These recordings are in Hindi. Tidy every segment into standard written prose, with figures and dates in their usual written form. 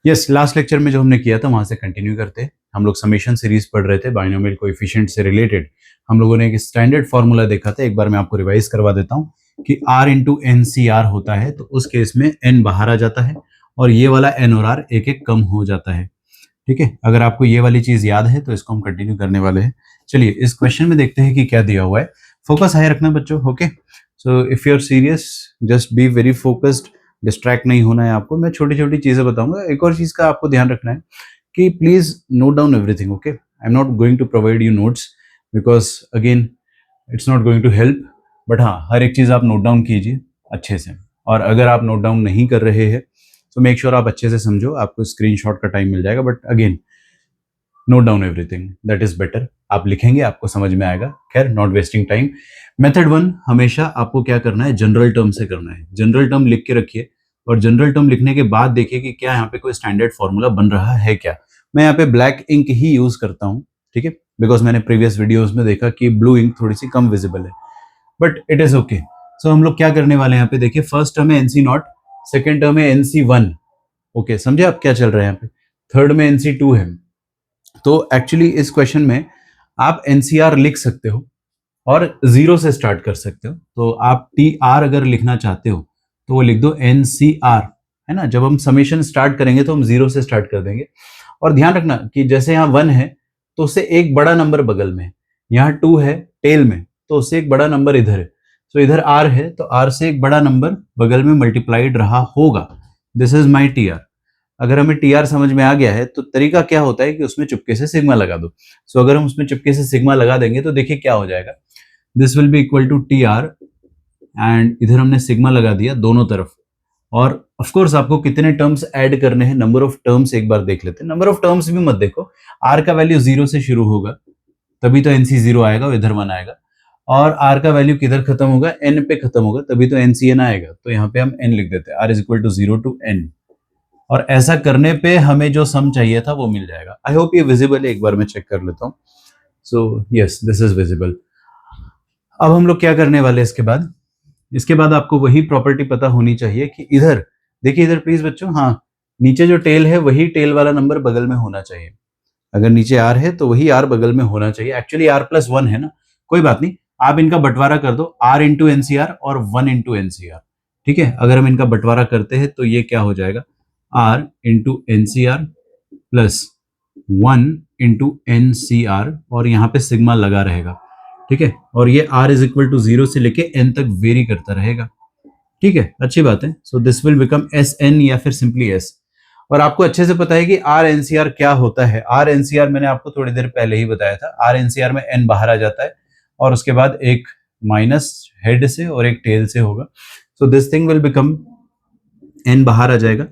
यस, लास्ट लेक्चर में जो हमने किया था वहां से कंटिन्यू करते हैं। हम लोग समेशन सीरीज पढ़ रहे थे, बाइनोमियल कोएफिशिएंट से रिलेटेड हम लोगों ने एक स्टैंडर्ड फॉर्मूला देखा था। एक बार मैं आपको रिवाइज करवा देता हूँ कि r into N C R होता है, तो उस केस में n बाहर आ जाता है और ये वाला n और r एक एक कम हो जाता है। ठीक है, अगर आपको ये वाली चीज याद है तो इसको हम कंटिन्यू करने वाले हैं। चलिए इस क्वेश्चन में देखते हैं कि क्या दिया हुआ है। फोकस हाई रखना बच्चों, okay. So if you are serious just be very focused, distract नहीं होना है आपको। मैं छोटी छोटी चीजें बताऊंगा। एक और चीज का आपको ध्यान रखना है कि please note down everything, okay. I am not going to provide you notes because again it's not going to help, but हाँ हर एक चीज आप नोट डाउन कीजिए अच्छे से। और अगर आप नोट डाउन नहीं कर रहे हैं तो मेक श्योर आप अच्छे से समझो, आपको स्क्रीनशॉट का टाइम मिल जाएगा, but again note down everything, that is better. आप लिखेंगे आपको समझ में आएगा। खैर, नॉट वेस्टिंग टाइम। मेथड 1 हमेशा आपको क्या करना है, जनरल टर्म से करना है। जनरल टर्म लिख के रखिए और जनरल टर्म लिखने के बाद देखिए कि क्या यहाँ पे कोई स्टैंडर्ड फॉर्मूला बन रहा है क्या। मैं यहाँ पे ब्लैक इंक ही यूज करता हूँ, ठीक है, बिकॉज मैंने प्रीवियस वीडियोज में देखा कि ब्लू इंक थोड़ी सी कम विजिबल है, बट इट इज ओके। सो हम लोग क्या करने वाले हैं यहाँ पे, देखिए फर्स्ट टर्म है एनसी नॉट, सेकेंड टर्म है एनसी वन, ओके, समझे आप क्या चल रहा है यहाँ पे। थर्ड में एनसी टू है। तो एक्चुअली इस क्वेश्चन में आप एनसीआर लिख सकते हो और जीरो से स्टार्ट कर सकते हो। तो आप टी आर अगर लिखना चाहते हो तो वो लिख दो एनसीआर, है ना। जब हम समेशन स्टार्ट करेंगे तो हम जीरो से स्टार्ट कर देंगे। और ध्यान रखना कि जैसे यहाँ 1 है तो उससे एक बड़ा नंबर बगल में है, यहाँ 2 है टेल में तो उससे एक बड़ा नंबर इधर है। तो इधर आर है तो आर से एक बड़ा नंबर बगल में मल्टीप्लाइड रहा होगा। This is my T R. अगर हमें टी आर समझ में आ गया है तो तरीका क्या होता है कि उसमें चुपके से सिग्मा लगा दो। सो अगर हम उसमें चुपके से सिग्मा लगा देंगे तो देखिए क्या हो जाएगा, this will be equal to T R, and इधर हमने सिग्मा लगा दिया दोनों तरफ। और ऑफ कोर्स आपको कितने टर्म्स ऐड करने हैं, नंबर ऑफ टर्म्स एक बार देख लेते हैं। नंबर ऑफ टर्म्स भी मत देखो, आर का वैल्यू जीरो से शुरू होगा तभी तो एनसी जीरो आएगा और इधर 1 आएगा। और आर का वैल्यू किधर खत्म होगा, एन पे खत्म होगा तभी तो एनसीएन आएगा। तो यहाँ पे हम एन लिख देते हैं, R is equal to 0 to N. और ऐसा करने पे हमें जो सम चाहिए था वो मिल जाएगा। आई होप ये विजिबल है, एक बार मैं चेक कर लेता हूँ। So yes, this is visible. अब हम लोग क्या करने वाले हैं इसके बाद आपको वही प्रॉपर्टी पता होनी चाहिए कि इधर देखिए, इधर प्लीज बच्चों, हाँ नीचे जो टेल है वही टेल वाला नंबर बगल में होना चाहिए। अगर नीचे आर है तो वही आर बगल में होना चाहिए। एक्चुअली आर प्लस 1 है ना, कोई बात नहीं, आप इनका बंटवारा कर दो, आर इंटू एनसीआर और 1 इंटू एनसीआर। ठीक है, अगर हम इनका बंटवारा करते हैं तो ये क्या हो जाएगा, R into NCR plus 1 into NCR, और यहाँ पे सिग्मा लगा रहेगा। ठीक है, और ये r इज इक्वल टू 0 से लेके n तक वेरी करता रहेगा। ठीक है, अच्छी बात है। So this will become S N या फिर सिंपली s। और आपको अच्छे से पता है कि आर एनसीआर क्या होता है। आर एनसीआर मैंने आपको थोड़ी देर पहले ही बताया था। आर एनसीआर में n बाहर आ जाता है और उसके बाद एक माइनस हेड से और एक टेल से होगा। So this thing will become n बाहर आ जाएगा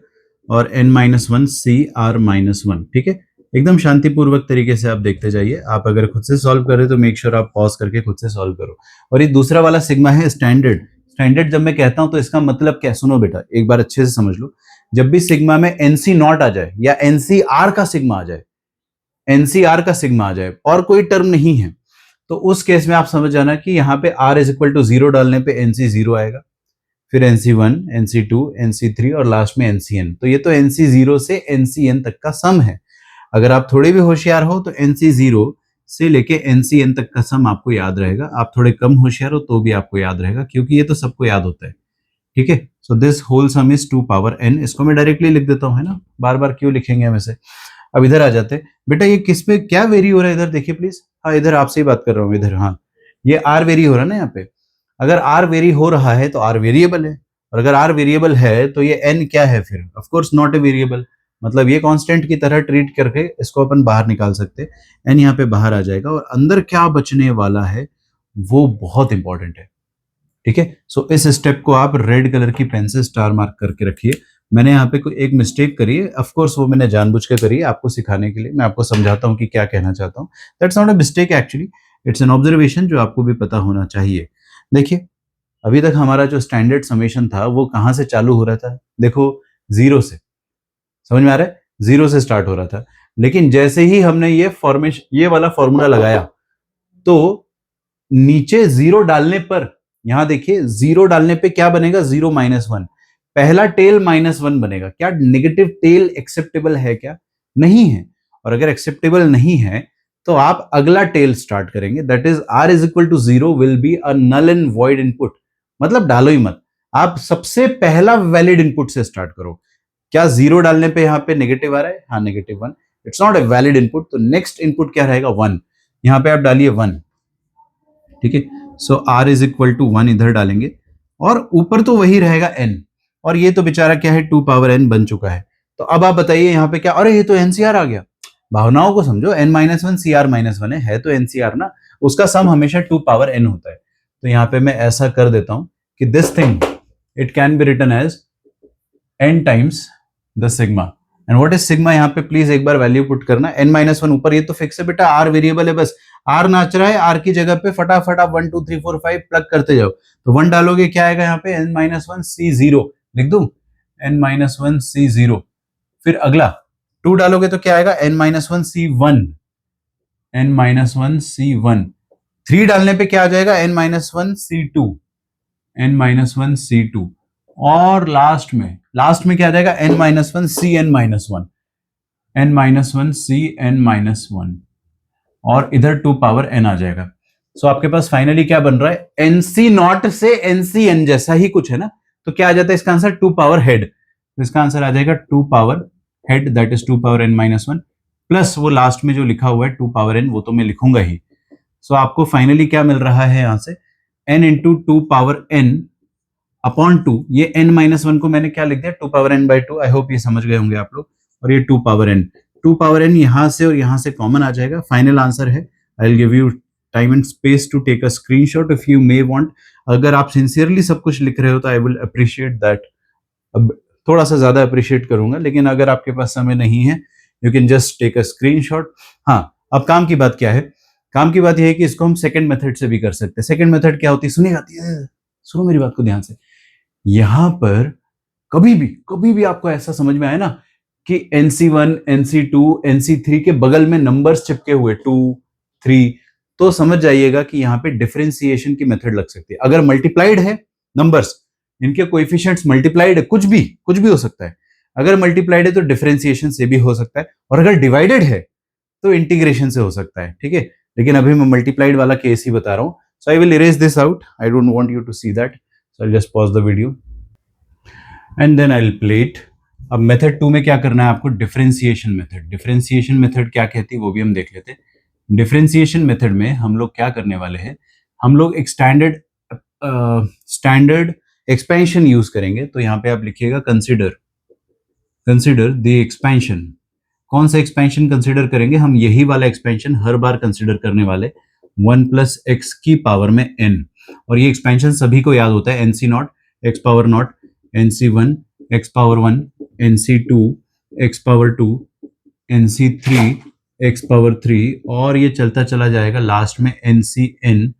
और n minus one C R minus one. ठीक है, एकदम शांतिपूर्वक तरीके से आप देखते जाइए। आप अगर खुद से सॉल्व कर रहे तो मेक श्योर आप पॉज करके खुद से सॉल्व करो। और ये दूसरा वाला सिग्मा है स्टैंडर्ड। स्टैंडर्ड जब मैं कहता हूं तो इसका मतलब क्या, सुनो बेटा एक बार अच्छे से समझ लो। जब भी सिग्मा में एनसी नॉट आ जाए या एनसीआर का सिग्मा आ जाए, एनसीआर का सिग्मा आ जाए और कोई टर्म नहीं है, तो उस केस में आप समझ जाना कि यहाँ पे आर इज इक्वल टू 0 डालने पे एनसी 0 आएगा, फिर NC1, NC2, NC3 और लास्ट में NCN। तो ये तो NC0 से NCN तक का सम है। अगर आप थोड़े भी होशियार हो तो NC0 से लेके NCN तक का सम आपको याद रहेगा। आप थोड़े कम होशियार हो तो भी आपको याद रहेगा, क्योंकि ये तो सबको याद होता है। ठीक है, so this whole sum is 2 power n। इसको मैं डायरेक्टली लिख देता हूँ, है ना, बार बार क्यों लिखेंगे हम इसे। अब इधर आ जाते हैं बेटा, ये किस पे क्या वेरी हो रहा है, इधर देखिए प्लीज। हाँ, इधर आपसे ही बात कर रहा हूँ, इधर, हाँ ये आर वेरी हो रहा है ना यहाँ पे। अगर आर वेरी हो रहा है तो आर वेरिएबल है, और अगर आर वेरिएबल है तो ये एन क्या है फिर, of course not a variable. मतलब ये कांस्टेंट की तरह ट्रीट करके इसको अपन बाहर निकाल सकते हैं। एन यहाँ पे बाहर आ जाएगा और अंदर क्या बचने वाला है वो बहुत इंपॉर्टेंट है। ठीक है, सो इस स्टेप को आप रेड कलर की पेन से स्टार मार्क करके रखिए। मैंने यहाँ पे कोई एक मिस्टेक करी है, ऑफ कोर्स वो मैंने जानबूझ के करी है आपको सिखाने के लिए। मैं आपको समझाता हूँ कि क्या कहना चाहता हूँ। That's not a mistake actually, it's an observation जो आपको भी पता होना चाहिए। देखिए, अभी तक हमारा जो स्टैंडर्ड समेशन था वो कहाँ से चालू हो रहा था, देखो 0 से, समझ में आ रहा है, 0 से स्टार्ट हो रहा था। लेकिन जैसे ही हमने ये वाला फॉर्मूला लगाया तो नीचे 0 डालने पर, यहां देखिए 0 डालने पे क्या बनेगा, 0 माइनस 1। पहला टेल -1 बनेगा। क्या नेगेटिव टेल एक्सेप्टेबल है क्या? नहीं है। और अगर एक्सेप्टेबल नहीं है तो आप अगला टेल स्टार्ट करेंगे, that is r is equal to 0 will be a null and void input. मतलब डालो ही मत, आप सबसे पहला वैलिड इनपुट से स्टार्ट करो। क्या 0 डालने पे यहाँ पे नेगेटिव आ रहा है? हाँ, -1, it's not a valid input. तो नेक्स्ट इनपुट क्या रहेगा? 1। यहाँ पे आप डालिए 1, ठीक है। सो r इज इक्वल टू 1 इधर डालेंगे और ऊपर तो वही रहेगा n, और ये तो बेचारा क्या है 2 पावर n बन चुका है। तो अब आप बताइए यहाँ पे क्या, अरे ये तो NCR आ गया। भावनाओं को समझो, n-1 CR -1 है तो NCR ना, उसका सम हमेशा 2 पावर n होता है। तो यहाँ पे मैं ऐसा कर देता हूं कि this thing it can be written as n times the sigma. And what is sigma? यहाँ पे प्लीज एक बार वैल्यू पुट करना। n-1 ऊपर ये तो फिक्स है बेटा, r वेरिएबल है, बस r नाच रहा है, r की जगह पे फटाफट आप 1 2 3 4 5 प्लग करते जाओ। तो 1 डालोगे, क्या आएगा यहाँ पे? n-1 C0 लिख दूं, n-1 C0। फिर अगला 2 डालोगे तो क्या आएगा? n-1 C1, n-1 C1। 3 डालने पे क्या आ जाएगा? n-1 C2, n-1 C2। और लास्ट में क्या आ जाएगा? n-1 Cn-1, n-1 Cn-1, और इधर 2 पावर n आ जाएगा। सो आपके पास फाइनली क्या बन रहा है? NC0 से NCn जैसा ही कुछ है ना, तो क्या आ जाता है इसका आंसर? 2 power head. तो इसका आंसर आ जाएगा 2 power head, that is 2 power n-1 plus वो लास्ट में जो लिखा हुआ है 2 पावर n, वो तो मैं लिखूंगा ही। सो आपको फाइनली क्या मिल रहा है यहां से? n into 2 power n upon 2। ये n-1 को मैंने क्या लिख दिया? 2 power n by 2। I hope ये समझ गए होंगे आप लोग। और ये 2 पावर n यहां से और यहां से कॉमन आ जाएगा। फाइनल आंसर है। I will give you time and space to take a screenshot if you may want. अगर आप सिंसियरली सब कुछ लिख रहे हो तो आई विल अप्रिशिएट दैट। अब थोड़ा सा ज्यादा अप्रिशिएट करूंगा, लेकिन अगर आपके पास समय नहीं है, you can just take a screenshot. हाँ, अब काम की बात क्या है? काम की बात यह है कि इसको हम सेकंड मेथड से भी कर सकते हैं। सेकंड मेथड क्या होती है? सुनो मेरी बात को ध्यान से। यहां पर कभी भी आपको ऐसा समझ में आए ना कि NC1, NC2, NC3 के बगल में नंबर्स चिपके हुए 2, 3, तो समझ जाइएगा कि यहां पे डिफरेंशिएशन की मेथड लग सकती है। अगर मल्टीप्लाइड है नंबर्स, इनके कोएफिशिएंट्स मल्टीप्लाइड है, कुछ भी हो सकता है। अगर मल्टीप्लाइड है तो डिफरेंशिएशन से भी हो सकता है, और अगर डिवाइडेड है तो इंटीग्रेशन से हो सकता है, ठीक है। लेकिन अभी मैं मल्टीप्लाइड वाला केस ही बता रहा हूं। So I will erase this out, I don't want you to see that. So I just pause the video and then I will play it. अब मेथड 2 में क्या करना है आपको? Differentiation method. डिफरेंशिएशन मेथड क्या कहती है वो भी हम देख लेते हैं। डिफरेंशिएशन मेथड में हम लोग क्या करने वाले हैं? हम लोग एक स्टैंडर्ड एक्सपेंशन यूज करेंगे। तो यहाँ पे आप लिखिएगा कंसिडर द एक्सपेंशन। कौन सा एक्सपेंशन कंसिडर करेंगे? हम यही वाला एक्सपेंशन हर बार कंसिडर करने वाले, 1 प्लस एक्स की पावर में n। और ये एक्सपेंशन सभी को याद होता है, NC0 x power not, NC1 x power 1, NC2 x power 2, NC3 x power 3, और ये चलता चला जाएगा लास्ट में NCn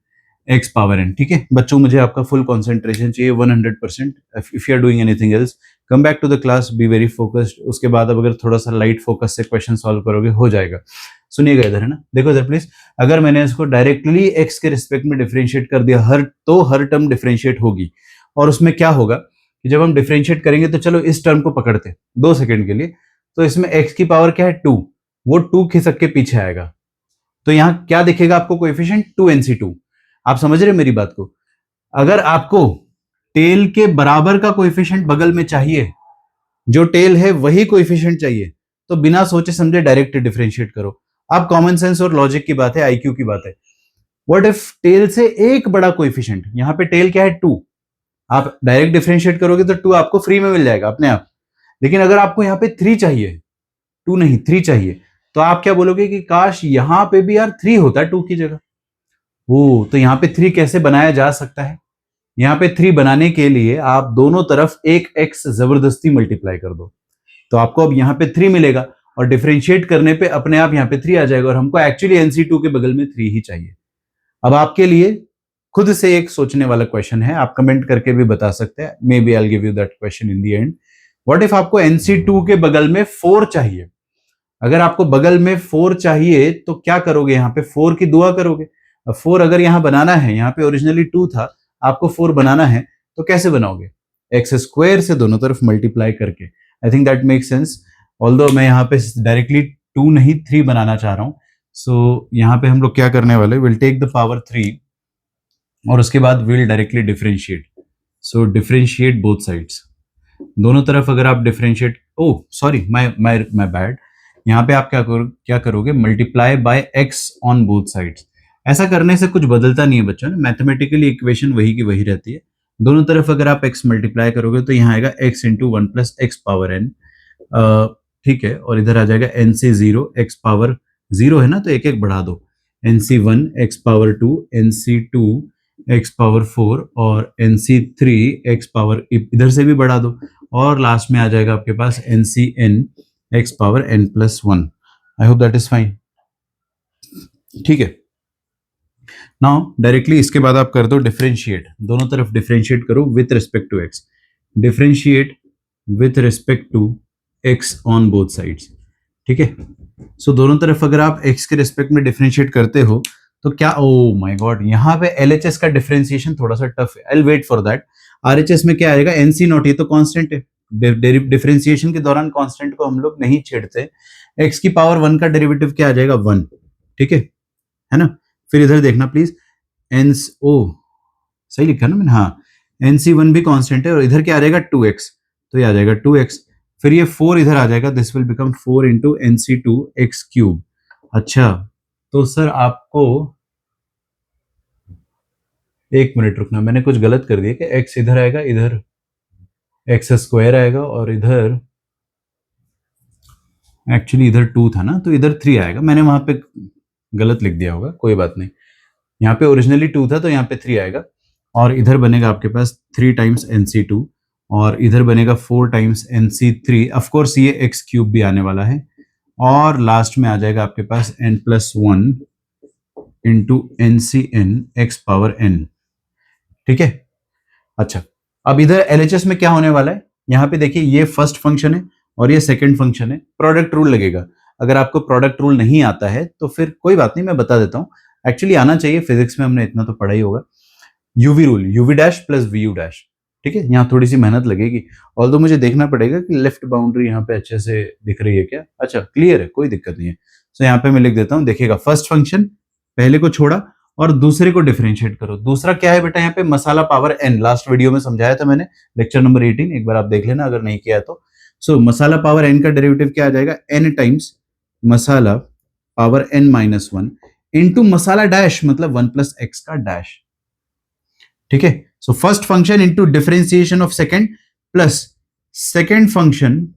x पावर n। ठीक है बच्चों, मुझे आपका फुल कंसंट्रेशन चाहिए 100%। If you are doing anything else, come back to the class, be very focused. उसके बाद अब अगर थोड़ा सा लाइट फोकस से क्वेश्चन सॉल्व करोगे हो जाएगा। सुनिएगा इधर, है ना, देखो इधर प्लीज। अगर मैंने इसको डायरेक्टली x के रिस्पेक्ट में डिफरेंशिएट कर दिया, हर टर्म डिफरेंशिएट होगी। और उसमें क्या होगा कि जब हम डिफरेंशिएट करेंगे, तो चलो इस टर्म को पकड़ते 2 सेकंड के लिए, तो इसमें x की पावर क्या है 2, वो 2 खिसक के पीछे आएगा। तो यहां क्या दिखेगा आपको? Coefficient 2NC2। आप समझ रहे मेरी बात को? अगर आपको टेल के बराबर का कोएफिशिएंट बगल में चाहिए, जो टेल है वही कोएफिशिएंट चाहिए, तो बिना सोचे समझे डायरेक्ट डिफरेंशिएट करो। अब कॉमन सेंस और लॉजिक की बात है, आईक्यू की बात है। व्हाट इफ टेल से एक बड़ा कोएफिशिएंट, यहां पे टेल क्या है 2, आप डायरेक्ट डिफरेंशिएट करोगे तो 2 आपको फ्री में मिल जाएगा अपने आप। लेकिन अगर आपको यहाँ पे 3 चाहिए, 2 नहीं 3 चाहिए, तो आप क्या बोलोगे कि काश यहां पे भी यार 3 होता है 2 की जगह। वो तो यहाँ पे 3 कैसे बनाया जा सकता है? यहाँ पे 3 बनाने के लिए आप दोनों तरफ एक x जबरदस्ती मल्टीप्लाई कर दो, तो आपको अब यहाँ पे 3 मिलेगा, और डिफरेंशिएट करने पे अपने आप यहाँ पे 3 आ जाएगा। और हमको एक्चुअली NC2 के बगल में 3 ही चाहिए। अब आपके लिए खुद से एक सोचने वाला क्वेश्चन है, आप कमेंट करके भी बता सकते हैं। Maybe I will give you that question in the end. What if आपको NC2 के बगल में 4 चाहिए? अगर आपको बगल में 4 चाहिए तो क्या करोगे? यहाँ पे 4 की दुआ करोगे। 4 अगर यहाँ बनाना है, यहाँ पे ओरिजिनली 2 था, आपको 4 बनाना है, तो कैसे बनाओगे? एक्स स्क्वायर से दोनों तरफ मल्टीप्लाई करके। I think that make sense, although मैं यहाँ पे डायरेक्टली 2 नहीं 3 बनाना चाह रहा हूँ। सो यहाँ पे हम लोग क्या करने वाले, विल टेक द पावर 3 और उसके बाद will directly differentiate. So differentiate both sides, दोनों तरफ अगर आप differentiate, oh sorry my bad, यहाँ पे आप क्या करोगे, multiply by x on both sides. ऐसा करने से कुछ बदलता नहीं है बच्चों, मैथमेटिकली इक्वेशन वही की वही रहती है। दोनों तरफ अगर आप x मल्टीप्लाई करोगे तो यहाँ आएगा x into 1 plus x power n, ठीक है, और इधर आ जाएगा n से 0, x पावर 0 है ना तो एक एक बढ़ा दो, n c 1 x power 2, n c 2 x power 4 और n c 3 x पावर, इधर से भी बढ़ा दो, और लास्ट में आ जाएगा आपके पास n c n x power n plus 1। I hope that is fine, ठीक है। नाउ डायरेक्टली इसके बाद आप कर दो डिफरेंशिएट, दोनों तरफ डिफरेंशिएट करो with respect to x, differentiate with respect to x on both sides, ठीक है। सो दोनों तरफ अगर आप x के रिस्पेक्ट में डिफरेंशिएट करते हो तो क्या, ओ माय गॉड, यहाँ पे LHS का डिफरेंशिएशन थोड़ा सा टफ है, I will wait for that. RHS में क्या आएगा, NC नॉट, ये तो कांस्टेंट है, डिफरेंशिएशन के दौरान कांस्टेंट को हम लोग नहीं छेड़ते। x की पावर 1 का डेरिवेटिव क्या आ जाएगा, 1, ठीक है ना। फिर इधर देखना प्लीज, सही लिखा ना मैंने, हाँ, NC1 भी कांस्टेंट है और इधर क्या आ जाएगा 2x, तो ये आ जाएगा 2x, फिर ये 4 इधर आ जाएगा, this will become 4 into NC2 x cube. अच्छा तो सर आपको एक मिनट रुकना, मैंने कुछ गलत कर दिया कि x इधर आएगा, इधर x स्क्वायर आएगा और इधर एक्चुअली इधर 2 था ना तो इधर 3 आएगा, मैंने वहां पे गलत लिख दिया होगा, कोई बात नहीं। यहाँ पे ओरिजिनली 2 था तो यहाँ पे 3 आएगा, और इधर बनेगा आपके पास 3 टाइम्स NC2 और इधर बनेगा 4 टाइम्स NC3, ऑफ कोर्स ये x क्यूब भी आने वाला है, और लास्ट में आ जाएगा आपके पास n plus 1 into NCn x power n, ठीक है। अच्छा अब इधर LHS में क्या होने वाला है, यहाँ पे देखिए ये फर्स्ट फंक्शन है और ये सेकंड फंक्शन है, प्रोडक्ट रूल लगेगा। अगर आपको प्रोडक्ट रूल नहीं आता है तो फिर कोई बात नहीं, मैं बता देता हूँ, एक्चुअली आना चाहिए, फिजिक्स में हमने इतना तो पढ़ा ही होगा। UV rule, UV dash plus V U dash, ठीक है। यहाँ थोड़ी सी मेहनत लगेगी, ऑल्दो मुझे देखना पड़ेगा कि लेफ्ट बाउंड्री यहाँ पे अच्छे से दिख रही है क्या, अच्छा क्लियर है, कोई दिक्कत नहीं है। सो यहाँ पे मैं लिख देता हूँ, देखिएगा फर्स्ट फंक्शन पहले को छोड़ा और दूसरे को डिफरेंशिएट करो। दूसरा क्या है बेटा, यहाँ पे मसाला पावर n, लास्ट वीडियो में समझाया था मैंने, लेक्चर नंबर 18, एक बार आप देख लेना अगर नहीं किया तो। सो मसाला पावर n का डेरिवेटिव क्या आ जाएगा, n टाइम्स मसाला पावर n माइनस 1 इंटू मसाला डैश, मतलब 1 प्लस एक्स का डैश, ठीक है। So first function into differentiation of second plus second function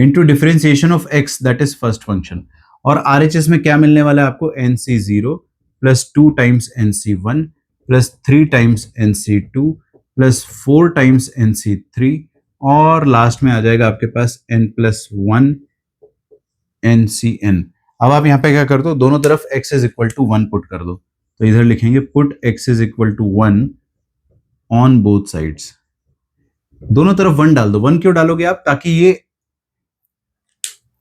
into differentiation of x, that is first function. और RHS में क्या मिलने वाला है आपको, NC0 plus 2 times NC1 plus 3 times NC2 plus 4 times NC3 और लास्ट में आ जाएगा आपके पास n प्लस 1 NCn। अब आप यहाँ पे क्या कर दो, दोनों तरफ x is equal to 1 put कर दो, तो इधर लिखेंगे put x is equal to 1 on both sides, दोनों तरफ 1 डाल दो। 1 क्यों डालोगे आप, ताकि ये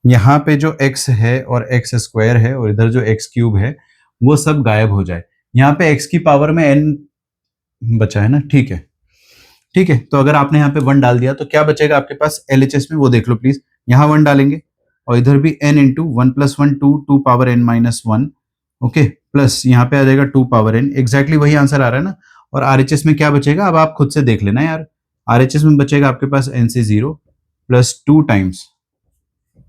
यहाँ पे जो x है और x स्क्वायर है और इधर जो x क्यूब है वो सब गायब हो जाए। यहाँ पे x की पावर में n बचा है ना, ठीक है, ठीक है। तो अगर आपने यहाँ पे 1 डाल दिया तो क्या बचेगा आपके पास LHS में, वो देख लो प्लीज, यहाँ 1 डालेंगे और इधर भी n into 1 plus 1 2 power n minus 1, okay, plus यहाँ पे आ जाएगा 2 पावर n, एग्जैक्टली वही आंसर आ रहा है ना। और RHS में क्या बचेगा, अब आप खुद से देख लेना यार, RHS में बचेगा आपके पास NC0 plus 2 times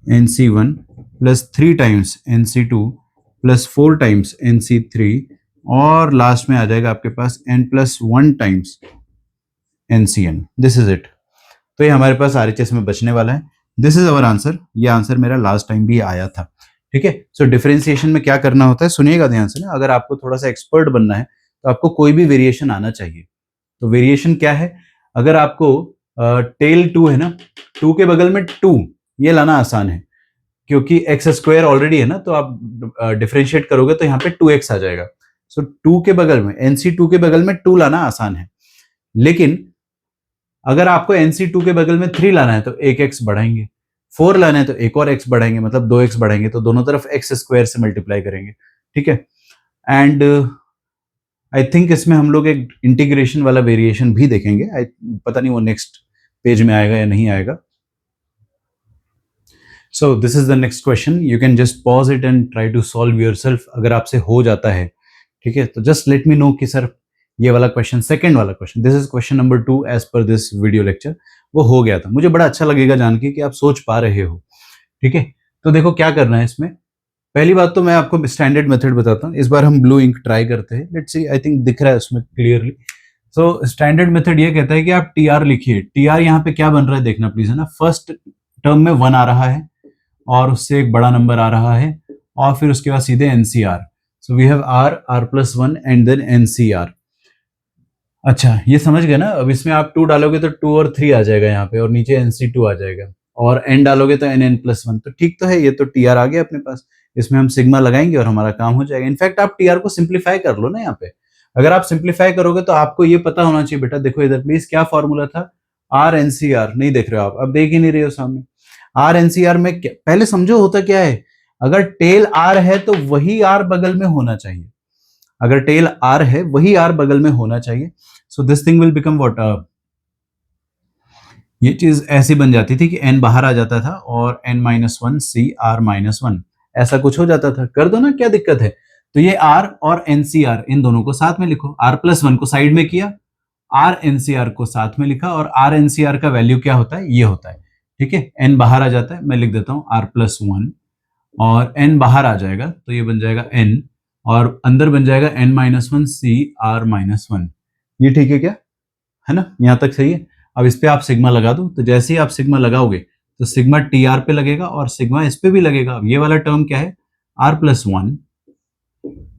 NC1 plus 3 times NC2 plus 4 times NC3 और लास्ट में आ जाएगा आपके पास n plus 1 times NCn, this is it. तो ये हमारे पास RHS में बचने वाला है, दिस इज अवर आंसर। ये आंसर मेरा लास्ट टाइम भी आया था, ठीक है। सो डिफरेंशिएशन में क्या करना होता है, सुनिएगा ध्यान से ना, अगर आपको थोड़ा सा एक्सपर्ट बनना है तो आपको कोई भी वेरिएशन आना चाहिए। तो वेरिएशन क्या है, अगर आपको टेल 2 है ना, 2 के बगल में 2, ये लाना आसान है क्योंकि एक्स स्क्वायर ऑलरेडी है ना, तो आप डिफरेंशिएट करोगे तो यहाँ पे 2x आ जाएगा। सो 2 के बगल में, NC2 के बगल में 2 लाना आसान है, लेकिन अगर आपको NC2 के बगल में 3 लाना है तो एक x बढ़ाएंगे, 4 लाना है तो एक और x बढ़ाएंगे, मतलब 2x बढ़ाएंगे, तो दोनों तरफ x स्क्वायर से मल्टीप्लाई करेंगे, ठीक है। एंड आई थिंक इसमें हम लोग एक इंटीग्रेशन वाला वेरिएशन भी देखेंगे, पता नहीं वो नेक्स्ट पेज में आएगा या नहीं आएगा। So this is the next question, you can just pause it and try to solve yourself अगर आपसे हो जाता है, ठीक है, तो जस्ट लेट मी नो कि सर ये वाला क्वेश्चन, सेकंड वाला question, this is question number 2 as per this video lecture, वो हो गया था। मुझे बड़ा अच्छा लगेगा जान के कि आप सोच पा रहे हो, ठीक है। तो देखो क्या करना है इसमें, पहली बात तो मैं आपको स्टैंडर्ड मेथड बताता हूँ। इस बार हम ब्लू इंक ट्राई करते हैं, लेट्स सी, आई थिंक दिख रहा है उसमें क्लियरली। सो स्टैंडर्ड मेथड ये कहता है कि आप टी आर लिखिए। टी आर यहाँ पे क्या बन रहा है देखना प्लीज, है ना। फर्स्ट टर्म में 1 आ रहा है और उससे एक बड़ा नंबर आ रहा है और फिर उसके बाद सीधे NCR. So we have R, R plus 1 and then NCR. अच्छा ये समझ गए ना। अब इसमें आप 2 डालोगे तो 2 और 3 आ जाएगा यहाँ पे, और नीचे NC2 आ जाएगा, और n डालोगे तो NN प्लस 1। तो ठीक तो है, ये तो TR आ गया अपने पास। इसमें हम सिग्मा लगाएंगे और हमारा काम हो जाएगा। इनफैक्ट आप TR को सिंप्लीफाई कर लो ना यहाँ पे। अगर आप सिंप्लीफाई करोगे तो आपको ये पता होना चाहिए बेटा, देखो इधर प्लीज, क्या फॉर्मूला था, RNCR। नहीं देख रहे हो आप, अब देख ही नहीं रहे हो सामने। RNCR में पहले समझो होता क्या है, अगर टेल R है तो वही R बगल में होना चाहिए। अगर टेल R है वही R बगल में होना चाहिए। सो this thing will become what, ये चीज ऐसी बन जाती थी कि n बाहर आ जाता था और n-1 CR-1 ऐसा कुछ हो जाता था। कर दो ना, क्या दिक्कत है। तो ये R और NCR इन दोनों को साथ में लिखो। R प्लस 1 को साइड में किया, RNCR को साथ में लिखा, और RNCR का वैल्यू क्या होता है, ये होता है, ठीक है। n बाहर आ जाता है, मैं लिख देता हूँ R प्लस 1, और n बाहर आ जाएगा तो ये बन जाएगा n, और अंदर बन जाएगा n-1 CR-1। ये ठीक है क्या, है ना, यहां तक सही है। अब इस पे आप सिग्मा लगा दो, तो जैसे ही आप सिग्मा लगाओगे तो सिग्मा TR पे लगेगा और सिग्मा इस पे भी लगेगा। अब ये वाला टर्म क्या है, R plus 1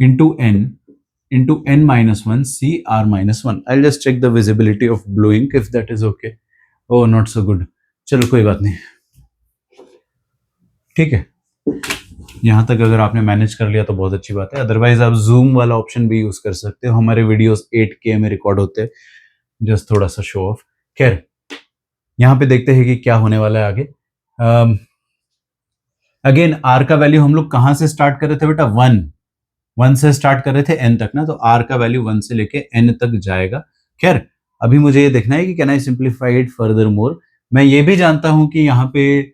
into n-1 CR-1। I just check the visibility of blue ink if that is okay. Oh not so good, चलो कोई बात नहीं, ठीक है। यहां तक अगर आपने मैनेज कर लिया तो बहुत अच्छी बात है, अदरवाइज आप जूम वाला ऑप्शन भी यूज कर सकते हो। हमारे वीडियोस 8K में रिकॉर्ड होते हैं, जस्ट थोड़ा सा शो ऑफ। खैर यहां पे देखते हैं कि क्या होने वाला है आगे। अगेन R का वैल्यू हम लोग कहां से स्टार्ट कर रहे थे बेटा, 1 से स्टार्ट कर रहे थे n तक ना, तो R का वैल्यू 1 से लेके n तक जाएगा। खैर अभी मुझे ये देखना है कि can I simplify it further more. मैं ये भी जानता हूं कि यहाँ पे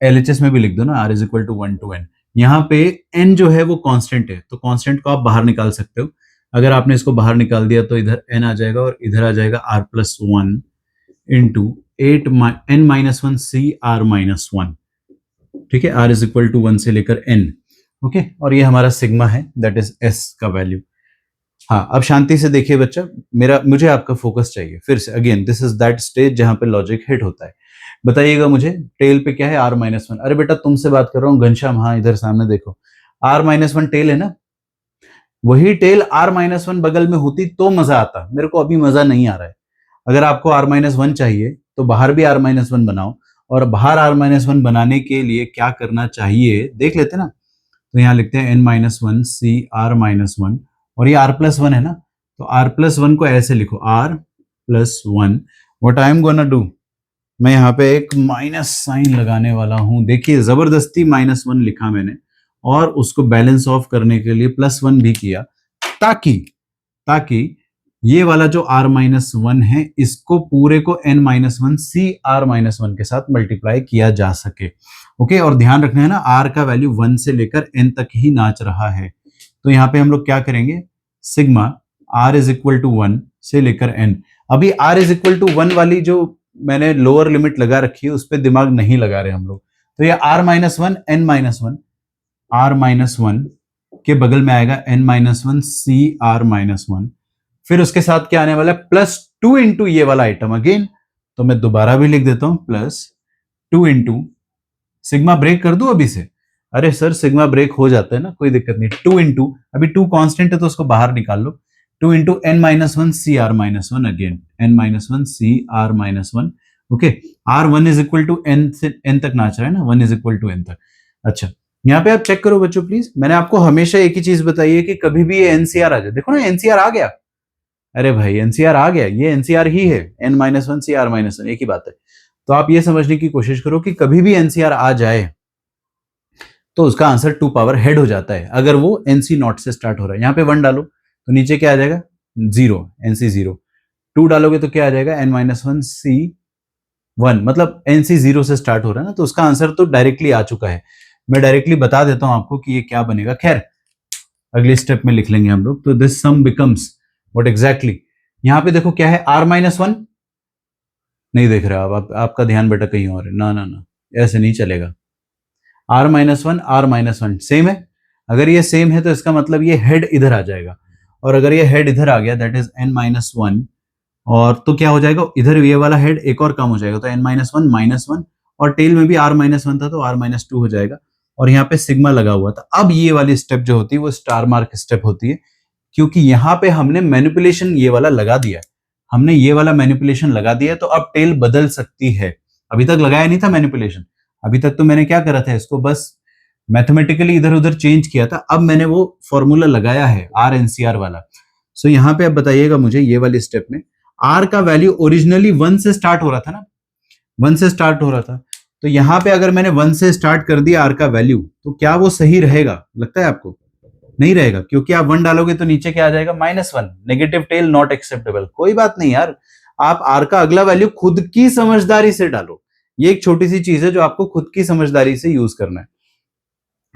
LHS में भी लिख दो ना, R is equal to 1 to n। यहाँ पे n जो है वो कांस्टेंट है, तो कांस्टेंट को आप बाहर निकाल सकते हो। अगर आपने इसको बाहर निकाल दिया तो इधर n आ जाएगा और इधर आ जाएगा R plus 1 into n-1 CR-1, ठीक है। R इज इक्वल टू 1 से लेकर n, ओके। और ये हमारा सिग्मा है, दैट इज S का वैल्यू। हाँ अब शांति से देखिए बच्चा, मुझे आपका फोकस चाहिए फिर से। Again this is that stage जहां पे लॉजिक हिट होता है। बताइएगा मुझे, टेल पे क्या है, R-1। अरे बेटा तुमसे बात कर रहा हूँ घनश्याम, हाँ इधर सामने देखो, R-1 टेल है ना, वही टेल R-1 बगल में होती तो मजा आता। मेरे को अभी मजा नहीं आ रहा है। अगर आपको R-1 चाहिए तो बाहर भी R-1 बनाओ, और बाहर R-1 बनाने के लिए क्या करना चाहिए देख लेते ना। तो यहाँ लिखते हैं n-1 CR-1, और ये R प्लस 1 है ना, तो R प्लस 1 को ऐसे लिखो, R plus 1। What I am gonna do, मैं यहाँ पे एक माइनस साइन लगाने वाला हूं। देखिए जबरदस्ती -1 लिखा मैंने, और उसको बैलेंस ऑफ करने के लिए +1 भी किया, ताकि ये वाला जो R-1 है इसको पूरे को n-1 CR-1 के साथ मल्टीप्लाई किया जा सके, ओके। और ध्यान रखना है ना, R का वैल्यू 1 से लेकर n तक ही नाच रहा है। तो यहाँ पे हम लोग क्या करेंगे, sigma R is equal to 1 से लेकर n। अभी R इज इक्वल टू 1 वाली जो मैंने लोअर लिमिट लगा रखी है उस पर दिमाग नहीं लगा रहे हम लोग। तो ये R-1 n-1, R-1 के बगल में आएगा n-1 CR-1, फिर उसके साथ क्या आने वाला है, +2 इंटू ये वाला आइटम अगेन। तो मैं दोबारा भी लिख देता हूं, +2 इंटू सिग्मा ब्रेक कर दूं अभी से। अरे सर सिग्मा ब्रेक हो जाता है ना, कोई दिक्कत नहीं। 2 इंटू, अभी 2 कांस्टेंट है तो उसको बाहर निकाल लो, 2 into n-1 CR-1 again, n-1 CR-1, okay. R1 is equal to n से n तक नाच रहा है ना, 1 इज इक्वल टू n तक। अच्छा यहाँ पे आप चेक करो बच्चों प्लीज, मैंने आपको हमेशा एक ही चीज बताई है कि कभी भी ये NCR आ जाए। देखो ना NCR आ गया, अरे भाई NCR आ गया, ये NCR ही है, n-1 CR-1 एक ही बात है। तो आप ये समझने की कोशिश करो कि कभी भी NCR आ जाए तो उसका आंसर 2 पावर हेड हो जाता है, अगर वो NC नॉट से स्टार्ट हो रहा है। यहाँ पे 1 डालो तो नीचे क्या आ जाएगा, जीरो, एनसी जीरो। 2 डालोगे तो क्या आ जाएगा, n-1 c 1, मतलब एनसी जीरो से स्टार्ट हो रहा है ना, तो उसका आंसर तो डायरेक्टली आ चुका है। मैं डायरेक्टली बता देता हूं आपको कि ये क्या बनेगा। खैर अगले स्टेप में लिख लेंगे हम लोग। तो this some becomes what exactly, यहाँ पे देखो क्या है, r-1 नहीं देख रहे आप, आपका ध्यान बेटा कहीं और है। ना ना ना, ऐसे नहीं चलेगा। r-1 सेम है। अगर ये सेम है तो इसका मतलब ये हेड इधर आ जाएगा, और अगर ये हेड इधर आ गया दैट इज n-1, और तो क्या हो जाएगा, इधर ये वाला हेड एक और कम हो जाएगा, तो n-1 और टेल में भी r-1 था तो r-2 हो जाएगा, और यहाँ पे सिग्मा लगा हुआ था। अब ये वाली स्टेप जो होती है वो स्टार मार्क स्टेप होती है, क्योंकि यहाँ पे हमने मैनिपुलेशन ये वाला लगा दिया है, हमने ये वाला मैनिपुलेशन लगा दिया है, तो अब टेल बदल सकती है। अभी तक लगाया नहीं था मैनिपुलेशन, अभी तक तो मैंने क्या करा था, इसको बस मैथमेटिकली इधर उधर चेंज किया था। अब मैंने वो फॉर्मूला लगाया है RNCR वाला। सो यहाँ पे अब बताइएगा मुझे, ये वाली स्टेप में R का वैल्यू ओरिजिनली 1 से स्टार्ट हो रहा था ना, 1 से स्टार्ट हो रहा था, तो यहाँ पे अगर मैंने 1 से स्टार्ट कर दिया R का वैल्यू, तो क्या वो सही रहेगा, लगता है आपको? नहीं रहेगा, क्योंकि आप 1 डालोगे तो नीचे क्या आ जाएगा, -1, नेगेटिव टेल नॉट एक्सेप्टेबल। कोई बात नहीं यार, आप R का अगला वैल्यू खुद की समझदारी से डालो। ये एक छोटी सी चीज है जो आपको खुद की समझदारी से यूज करना है।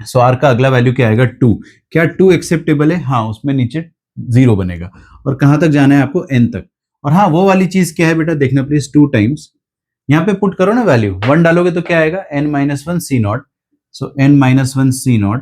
सो R का अगला वैल्यू क्या आएगा, 2। क्या 2 एक्सेप्टेबल है? हाँ, उसमें नीचे 0 बनेगा, और कहां तक जाना है आपको, n तक। और हाँ, वो वाली चीज क्या है बेटा, देखना प्लीज, 2 टाइम्स यहाँ पे पुट करो ना वैल्यू, 1 डालोगे तो क्या आएगा, n-1 c0। सो n-1 c0,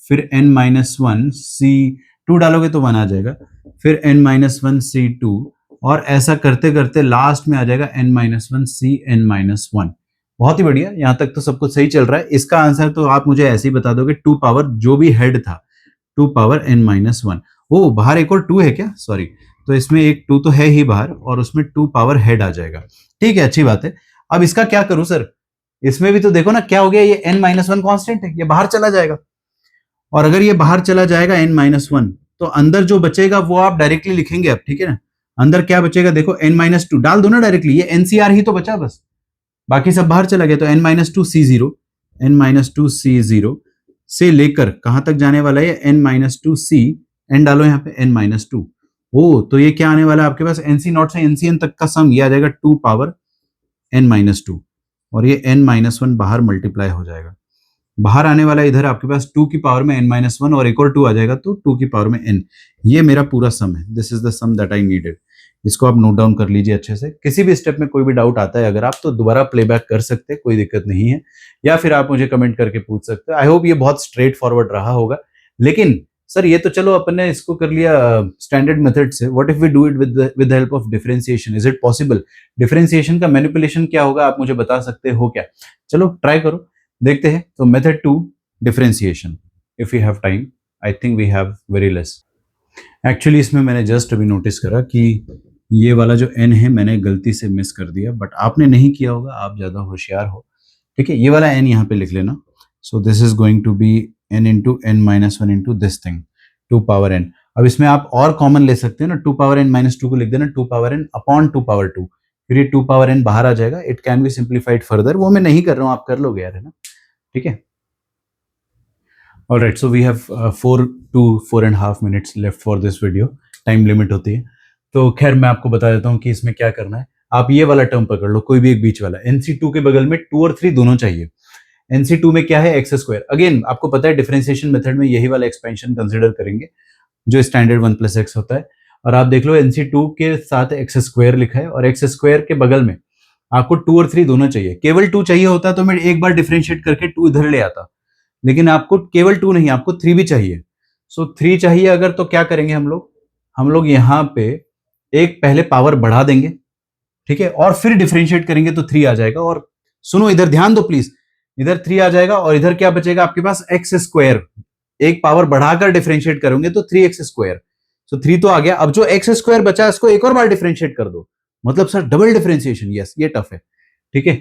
फिर n-1 c2 डालोगे तो 1 आ जाएगा, फिर n-1 c2, और ऐसा करते करते लास्ट में आ जाएगा n-1 cn-1। बहुत ही बढ़िया, यहां तक तो सब कुछ सही चल रहा है। इसका आंसर तो आप मुझे ऐसे ही बता दोगे, 2 पावर जो भी हेड था, 2 पावर n-1। ओ, बाहर एक और 2 है क्या, सॉरी, तो इसमें एक 2 तो है ही बाहर, और उसमें 2 पावर हेड आ जाएगा। ठीक है, अच्छी बात है। अब इसका क्या करूं सर, इसमें भी तो देखो ना क्या हो गया, ये n-1 कांस्टेंट है, ये बाहर चला जाएगा, और अगर ये बाहर चला जाएगा n-1, तो अंदर जो बचेगा वो आप डायरेक्टली लिखेंगे अब, ठीक है ना। अंदर क्या बचेगा, देखो n-2 डाल दो ना डायरेक्टली, ये NCR ही तो बचा बस, बाकी सब बाहर चला गया, तो n-2 c0, n-2 c0 से लेकर कहां तक जाने वाला है, n-2 c, n डालो यहाँ पे, n-2। ओ, तो ये क्या आने वाला है आपके पास, NC0 से NCN तक का सम, ये आ जाएगा 2 पावर n-2, और ये n-1 बाहर मल्टीप्लाई हो जाएगा, बाहर आने वाला इधर आपके पास 2 की पावर में n-1, और एक और 2 आ जाएगा, तो 2 की पावर में n। ये मेरा पूरा सम है, this is the sum that I needed. इसको आप नोट डाउन कर लीजिए अच्छे से। किसी भी स्टेप में कोई भी डाउट आता है अगर आप, तो दोबारा प्लेबैक कर सकते हैं, कोई दिक्कत नहीं है, या फिर आप मुझे कमेंट करके पूछ सकते हैं। आई होप ये बहुत स्ट्रेट फॉरवर्ड रहा होगा। लेकिन सर ये तो चलो अपन ने इसको कर लिया स्टैंडर्ड मेथड से, what if we do it with the help of differentiation, is it possible? Differentiation का मैनिपुलेशन क्या होगा, आप मुझे बता सकते हो क्या? चलो ट्राई करो, देखते हैं। तो method 2, differentiation, if you have time, I think we have very less. Actually इसमें मैंने जस्ट अभी नोटिस करा कि ये वाला जो n है मैंने गलती से मिस कर दिया, बट आपने नहीं किया होगा, आप ज्यादा होशियार हो। ठीक है, ये वाला n यहाँ पे लिख लेना। So this is going to be n into n-1 into this thing, 2 power n। अब इसमें आप और कॉमन ले सकते हो ना, 2 पावर n-2 को लिख देना 2 पावर n अपॉन 2 पावर 2, फिर ये 2 पावर n बाहर आ जाएगा। It can B simplified further, वो मैं नहीं कर रहा हूँ, आप कर लोगे यार, है ना। ठीक है, alright. So we have 4 to 4.5 minutes left for this video, time limit होती है। तो खैर मैं आपको बता देता हूँ कि इसमें क्या करना है। आप ये वाला टर्म पकड़ लो, कोई भी एक बीच वाला, NC2 के बगल में 2 और 3 दोनों चाहिए। NC2 में क्या है, एक्स स्क्वायर। अगेन आपको पता है डिफरेंशिएशन मेथड में यही वाला एक्सपेंशन कंसिडर करेंगे जो स्टैंडर्ड 1 + x होता है। और आप देख लो NC2 के साथ एक्स स्क्वायर लिखा है, और एक्स स्क्वायर के बगल में आपको 2 और 3 दोनों चाहिए। केवल 2 चाहिए होता तो मैं एक बार डिफरेंशिएट करके 2 इधर ले आता, लेकिन आपको केवल 2 नहीं, आपको 3 भी चाहिए। सो 3 चाहिए अगर, तो क्या करेंगे हम लोग यहाँ पे एक पहले पावर बढ़ा देंगे, ठीक है, और फिर डिफरेंशिएट करेंगे तो 3 आ जाएगा। और सुनो, इधर ध्यान दो प्लीज, इधर 3 आ जाएगा, और इधर क्या बचेगा आपके पास, एक्स स्क्वायर। एक पावर बढ़ाकर डिफरेंशिएट करोगे तो 3x स्क्वायर। सो 3 तो आ गया, अब जो एक्स स्क्वायर बचा इसको एक और बार डिफरेंशिएट कर दो, मतलब सर डबल डिफरेंशिएशन। यस, ये टफ है, ठीक है।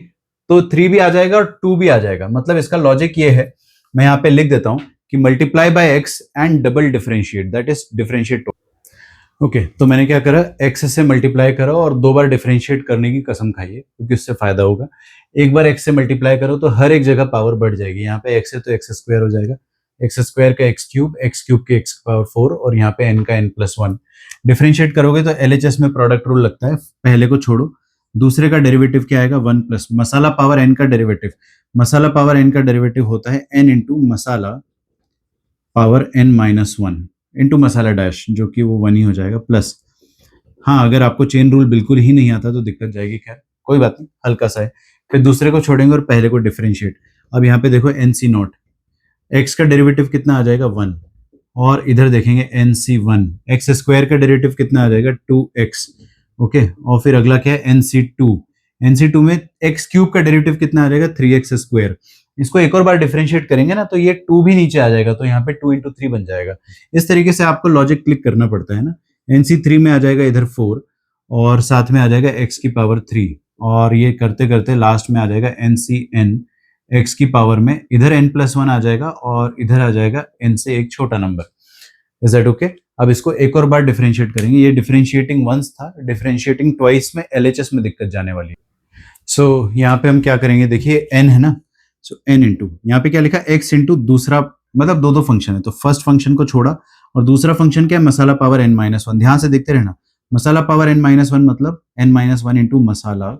तो 3 भी आ जाएगा और 2 भी आ जाएगा, मतलब इसका लॉजिक ये है, मैं यहाँ पे लिख देता हूं कि multiply by x and double differentiate, that is differentiate. Okay, तो मैंने क्या करा, एक्स से मल्टीप्लाई करो और 2 बार डिफरेंशिएट करने की कसम खाइए, क्योंकि उससे फायदा होगा। एक बार एक्स से मल्टीप्लाई करो तो हर एक जगह पावर बढ़ जाएगी, यहाँ पे एक्स है तो एक्स स्क्वायर हो जाएगा, एक्स स्क्वायर का एक्स क्यूब के एक्स पावर 4 और यहाँ पे n का n+1। डिफरेंशिएट करोगे तो LHS में प्रोडक्ट रूल लगता है, पहले को छोड़ो, दूसरे का डेरिवेटिव क्या आएगा 1 प्लस मसाला पावर n का डेरिवेटिव, मसाला पावर n का डेरिवेटिव होता है n इंटू मसाला पावर n-1 इंटू मसाला डैश, जो कि वो 1 ही हो जाएगा, प्लस हाँ अगर आपको चेन रूल बिल्कुल ही नहीं आता तो दिक्कत जाएगी, खैर कोई बात नहीं, हल्का सा है। फिर दूसरे को छोड़ेंगे और पहले को डिफरेंशिएट। अब यहाँ पे देखो NC0, x का डेरिवेटिव कितना आ जाएगा 1, और इधर देखेंगे NC1, एक्स स्क्वायर का डेरिवेटिव कितना आ जाएगा 2x, ओके। और फिर अगला क्या है NC2, NC2 में x क्यूब का डेरिवेटिव कितना आ जाएगा 3x स्क्वायर। इसको एक और बार डिफरेंशिएट करेंगे ना तो ये 2 भी नीचे आ जाएगा, तो यहाँ पे 2 इंटू 3 बन जाएगा। इस तरीके से आपको लॉजिक क्लिक करना पड़ता है ना। NC3 में आ जाएगा इधर 4 और साथ में आ जाएगा x की पावर 3, और ये करते करते लास्ट में आ जाएगा NCn, x की पावर में इधर n+1 आ जाएगा और इधर आ जाएगा n से एक छोटा नंबर। Is that okay? अब इसको एक और बार डिफरेंशिएट करेंगे। ये डिफरेंशिएटिंग वंस था, डिफरेंशिएटिंग ट्वाइस में LHS में दिक्कत जाने वाली है। सो यहाँ पे हम क्या करेंगे, देखिए n है ना, सो n इंटू यहाँ पे क्या लिखा x इंटू दूसरा, मतलब दो फंक्शन है, तो फर्स्ट फंक्शन को छोड़ा और दूसरा फंक्शन क्या है मसाला पावर n-1। ध्यान से देखते रहना, मसाला पावर n-1 मतलब n-1 into masala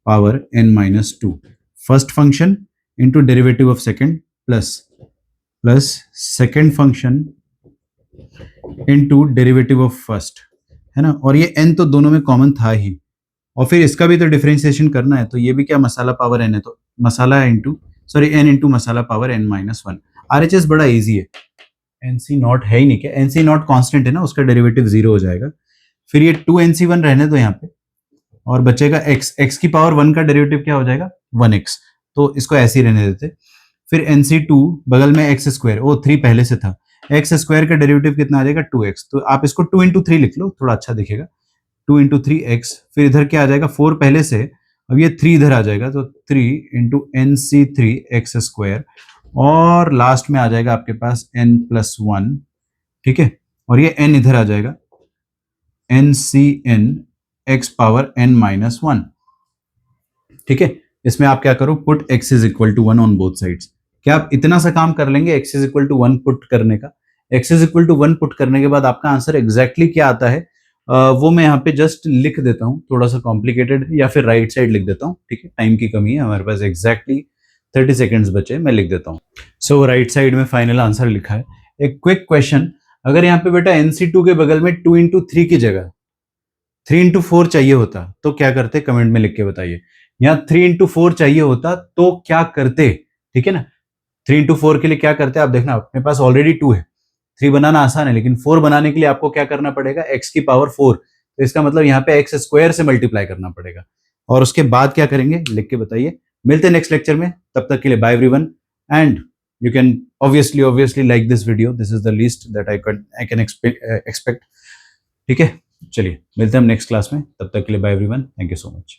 power n-2, first function into derivative of second plus second function into derivative of first, है ना। और ये n तो दोनों में कॉमन था ही, और फिर इसका भी तो डिफरेंशिएशन करना है, तो ये भी क्या मसाला पावर n है, तो मसाला n इंटू मसाला पावर n-1। RHS बड़ा इजी है, NC0 है ही नहीं क्या, NC0 कांस्टेंट है ना, उसका डेरिवेटिव 0 हो जाएगा। फिर ये 2NC1 रहने दो यहाँ पे, और बचेगा x की पावर 1 का डेरिवेटिव क्या हो जाएगा 1x, तो इसको ऐसे ही रहने देते। फिर NC2 बगल में x स्क्वायर, वो 3 पहले से था, x स्क्वायर का डेरिवेटिव कितना आ जाएगा 2x, तो आप इसको 2 इंटू 3 लिख लो, थोड़ा अच्छा दिखेगा, 2 इंटू 3x। फिर इधर क्या आ जाएगा 4 पहले से, अब ये 3 इधर आ जाएगा, तो 3 इंटू NC3x स्क्वायर, और लास्ट में आ जाएगा आपके पास n+1, ठीक है। और ये n इधर आ जाएगा NCn x पावर n-1, ठीक है। इसमें आप क्या करो, put x is equal to 1 on both sides. क्या आप इतना सा काम कर लेंगे x is equal to 1 put करने का? x is equal to 1 put करने के बाद आपका आंसर एग्जैक्टली क्या आता है वो मैं यहाँ पे जस्ट लिख देता हूँ, थोड़ा सा कॉम्प्लिकेटेड, या फिर राइट साइड लिख देता हूँ, ठीक है। टाइम की कमी है हमारे पास, एग्जैक्टली 30 सेकेंड्स बचे, मैं लिख देता हूँ। सो राइट साइड में फाइनल आंसर लिखा है। एक क्विक क्वेश्चन, अगर यहाँ पे बेटा NC2 के बगल में 2 इंटू 3 की जगह 3 इंटू 4 चाहिए होता तो क्या करते, कमेंट में लिख के बताइए। यहाँ 3 इंटू 4 चाहिए होता तो क्या करते, ठीक है ना। 3 इंटू 4 के लिए क्या करते आप देखना, अपने पास ऑलरेडी 2 है, 3 बनाना आसान है, लेकिन 4 बनाने के लिए आपको क्या करना पड़ेगा, x की पावर 4, तो इसका मतलब यहाँ पे x स्क्वायर से मल्टीप्लाई करना पड़ेगा, और उसके बाद क्या करेंगे लिख के बताइए। मिलते हैं नेक्स्ट लेक्चर में, तब तक के लिए bye everyone, and you can obviously like this video, this is the least that I can expect, ठीक है। चलिए मिलते हैं हम नेक्स्ट क्लास में, तब तक के लिए bye everyone, thank you so much.